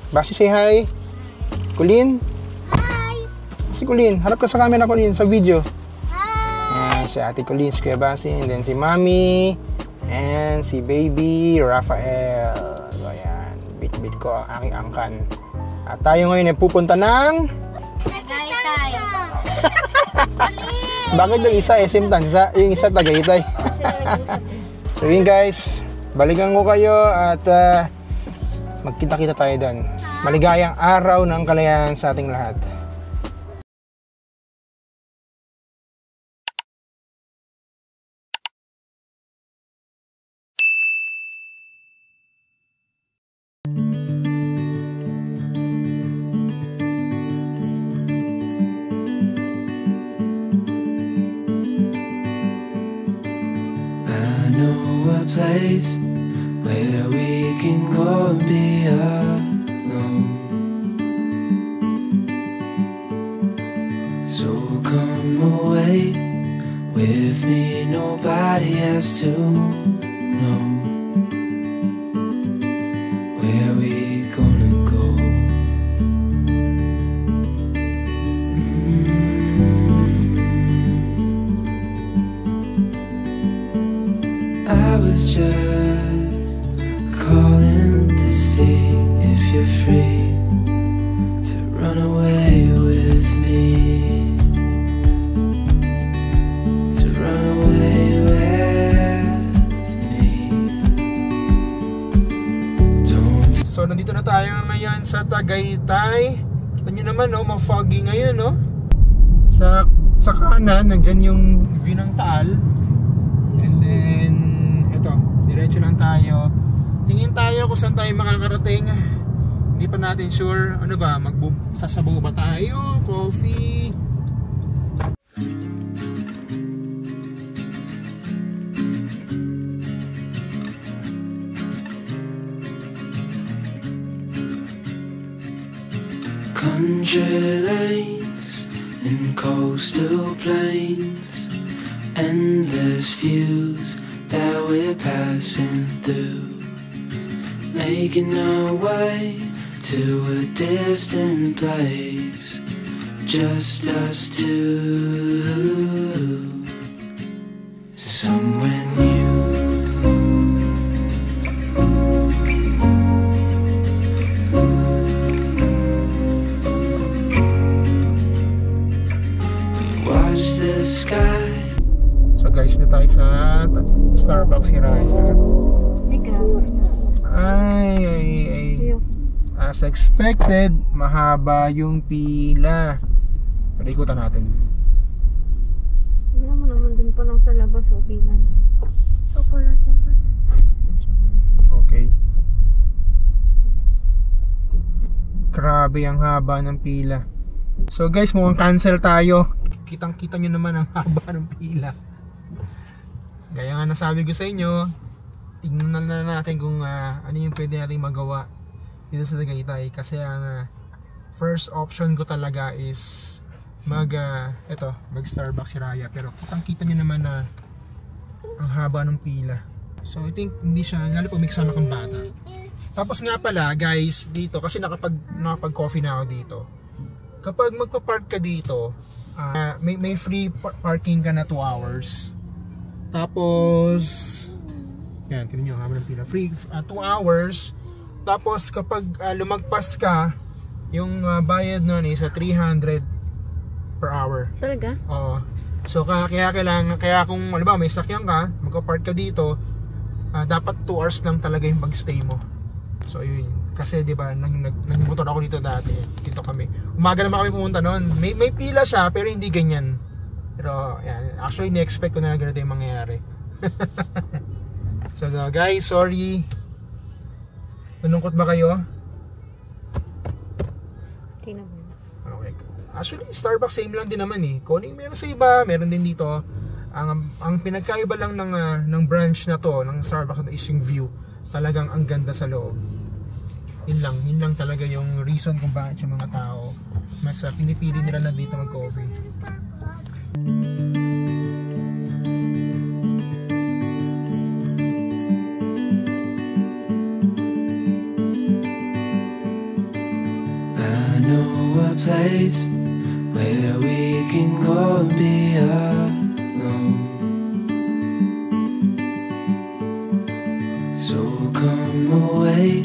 Basi, say hi. Kulin. Hi. Si Kulin. Harap ka sa camera, Kulin, sa video. Hi. Si Ate Kulin, si Kuya Basi, and then si Mami, and si Baby Rafael. So, ayan. Bit-bit ko ang aking angkan. At tayo ngayon ay pupunta ng... Tagaytay. Bakit yung isa SM Tanza, yung isa Tagaytay? So yun guys, balikan ko kayo at magkita-kita tayo doon. Maligayang araw ng kalayahan sa ating lahat. Place where we can go and be alone. So come away with me, nobody has to know where we gonna go. I was just calling to see if you're free to run away with me, to run away with me. Don't. So nandito na tayo ngayon sa Tagaytay. Kita nyo naman, no, ma-foggy ngayon, no? Sa kanan, nandyan yung view ng Taal. And then ito, diretso lang tayo. Tingin tayo kung saan tayo makakarating. Hindi pa natin sure. Ano ba, sasabaw ba tayo? Coffee? Country lanes and coastal plains, endless views that we're passing through, making our way to a distant place, just us two, somewhere new. We watch the sky. So guys, na tayo sa Starbucks Hiraya. Ay. As expected, mahaba yung pila. Pero ikutan natin. Hindi mo naman dun pa lang sa labas o pila na. Chocolate pa. Okay. Grabe ang haba ng pila. So guys, mukhang cancel tayo. Kitang-kita nyo naman ang haba ng pila. Gaya nga nasabi ko sa inyo, tignan na natin kung ano yung pwede natin magawa dito sa Tagaytay. Kasi ang first option ko talaga is mag Starbucks Hiraya. Pero kitang-kita nyo naman na ang haba ng pila. So I think hindi siya, lalo pag may kasama kang bata. Tapos nga pala guys, dito kasi nakapag coffee na ako dito. Kapag magpa-park ka dito, may free parking ka na 2 hours. Tapos yan, tingnan nyo, haba ng pila. Free 2 hours. Tapos kapag lumagpas ka, yung bayad nun is 300 per hour. Talaga? Oo. So kaya kung ano ba, may sakyan ka, magpa-park ka dito, dapat 2 hours lang talaga yung mag-stay mo. So yun. Kasi di ba, nagmotor ako dito dati. Dito kami. Umaga naman kami pumunta noon. May pila siya pero hindi ganyan. Pero yan, actually ni-expect ko na ganito yung mangyayari. So guys, sorry. Nalungkot ba kayo? Hindi naman. Okay. Actually, Starbucks same lang din naman eh. Kung ano yung meron sa iba, meron din dito. Ang pinagkaiba lang ng branch na to, ng Starbucks is yung view. Talagang ang ganda sa loob. Yun lang talaga yung reason kung bakit yung mga tao mas pinipili nila na dito mag-coffee. know a place where we can go and be alone. So come away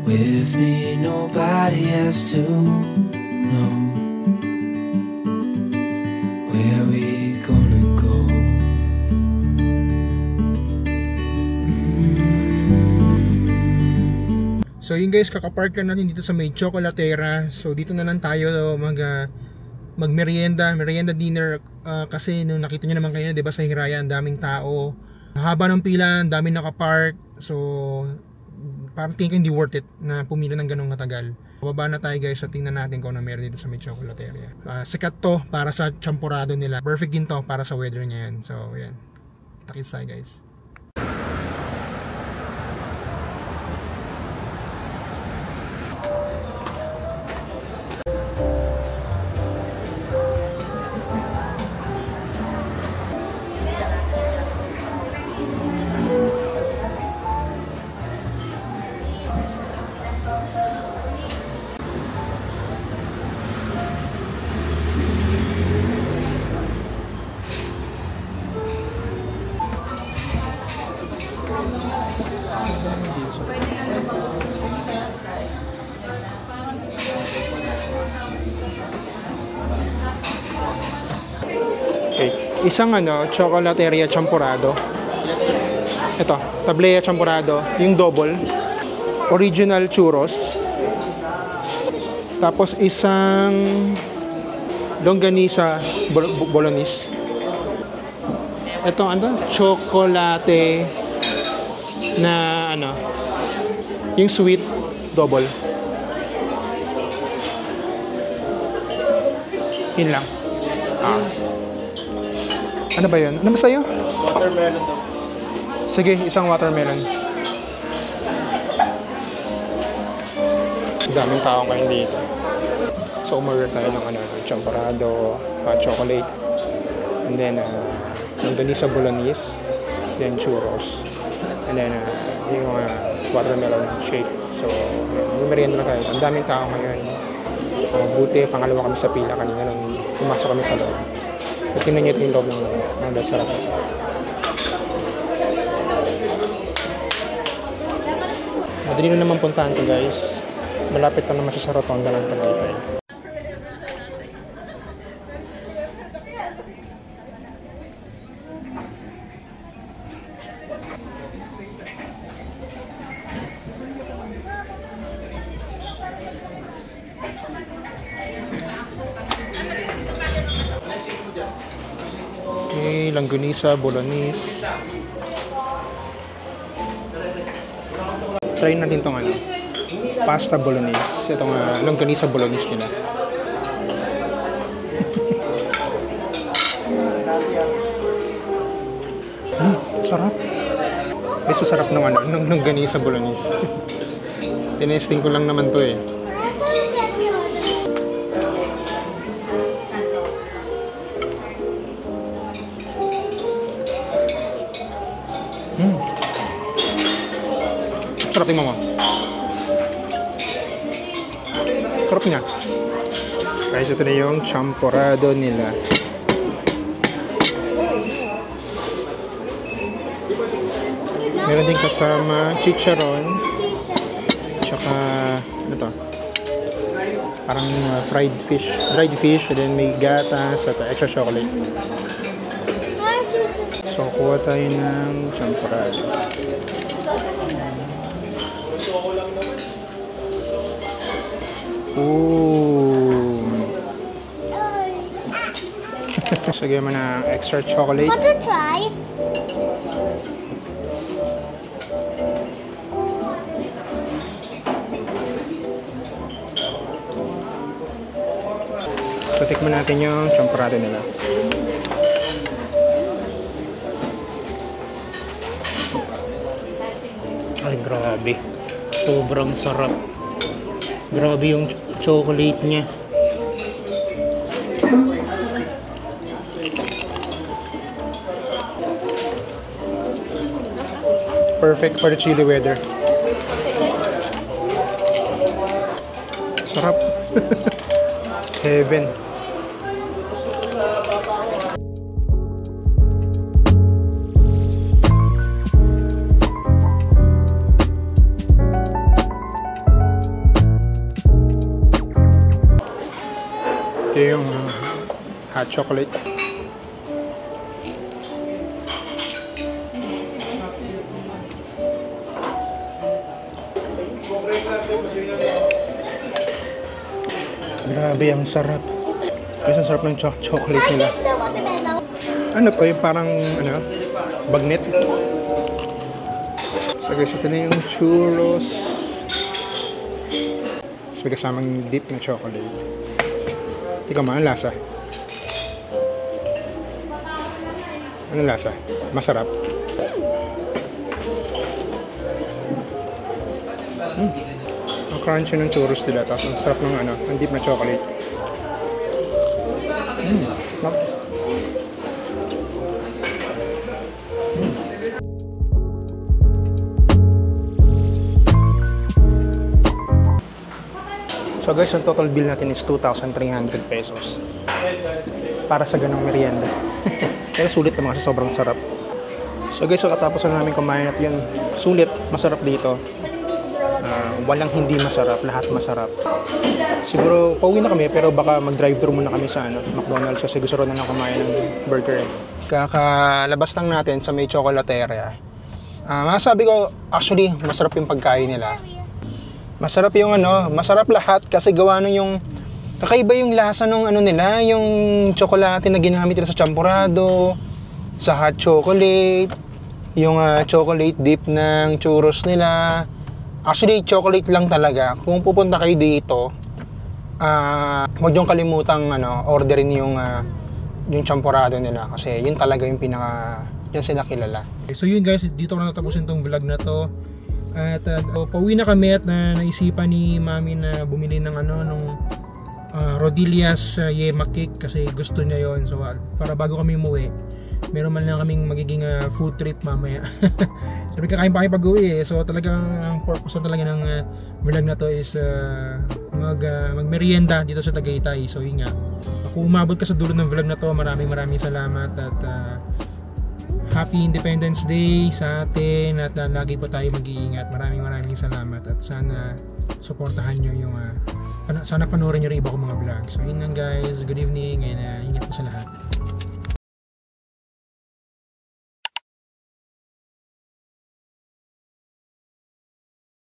with me, nobody has to know where we gonna go. So yun guys, kakapark lang natin dito sa may Chocolatera. So dito na lang tayo merienda dinner, kasi nung nakita nyo naman kayo, 'di ba, sa Hiraya ang daming tao, haba ng pila, ang daming nakapark. So parang tingin ko hindi worth it na pumila ng ganong katagal. Bababa na tayo guys, so tingnan natin kung ano meron dito sa may Chocolatera. Sikat to para sa champurado nila. Perfect din to para sa weather ngayon. So yan, kita-kits tayo guys. Okay. Isang Chocolateria champurado. Yes, sir. Ito, tablea champurado, yung double. Original churros. Tapos isang longganisa bolognese. Ito chocolate na yung sweet double. Yun lang. Ano ba yun? Ano ba sa'yo? Watermelon daw. Sige, isang watermelon. Daming tao ngayon dito. So umorder tayo ng champurado, chocolate, and then longganisa bolognese, then churros, and then yung watermelon shake. So merienda na tayo. Ang daming tao ngayon. Buti pangalawa kami sa pila kanina nung pumasok kami sa loob. At tingnan nyo ito yung loob ng restaurant. Madali na naman puntahan to guys. Malapit lang naman siya sa rotonda ng Tagaytay. Okay, longganisa bolognese. Try natin tong pasta bolognese. Itong longganisa bolognese nila. Sarap. Guys, sarap ng longganisa bolognese. Tinesting ko lang naman to eh. Sarap yung mama. Sarap niya. Guys, ito na yung champurado nila. Meron din kasama chicharon. Tsaka, ano to? Parang dried fish. And then may gatas at extra chocolate. So, kuha tayo ng champurado. Ooh. Sige mo na extra chocolate. Want to try? So, tikman natin yung champurado nila. Ay, grabe. Sobrang sarap. Grabe yung chocolate niya. Perfect for the chilly weather. Sarap. Heaven. Ito yung hot chocolate. Grabe, ang sarap. Kasi ang sarap ng chocolate nila. Ano po yung parang bagnet. So guys, ito na yung churros. Tapos may kasamang dip na chocolate. Tika mo, anong lasa? Anong lasa? Masarap. Ang crunchy ng churros nila, tapos ang sarap ng ang deep na chocolate. So guys, ang total bill natin is 2,300 pesos para sa ganong merienda. Pero sulit naman kasi sobrang sarap. So guys, so katapos na namin kumain at yun, sulit, masarap dito. Walang hindi masarap, lahat masarap. Siguro pauwi na kami, pero baka mag-drive-thru muna kami sa McDonald's kasi gusto rin na lang kumain ng burger. Kakalabas lang natin sa may chocolateria. Masabi ko, actually, masarap yung pagkain nila. Masarap yung masarap lahat kasi gawa nung yung kakaiba yung lasa nung nila, yung tsokolate na ginamit nila sa champurado, sa hot chocolate, yung chocolate dip ng churros nila. Actually, chocolate lang talaga. Kung pupunta kayo dito, huwag yung kalimutang orderin yung champurado nila kasi yun talaga yung yan sila kilala. So yun guys, dito ko na natapusin tong vlog na to. At pauwi na kami at naisipan ni Mami na bumili ng nung Rodillas yema cake kasi gusto niya yon. So para bago kami umuwi, meron man lang kaming magiging food trip mamaya. Sabi kakain pa kami pag-uwi eh. So talagang ang purpose na talaga ng vlog na to is magmerienda dito sa Tagaytay. So yun nga, kung umabot ka sa dulo ng vlog na to, maraming salamat at Happy Independence Day sa atin at lagi po tayo mag-iingat. Maraming salamat at sana suportahan nyo yung sana panoorin nyo rin iba kong mga vlog. So yun lang guys, good evening and ingat po sa lahat.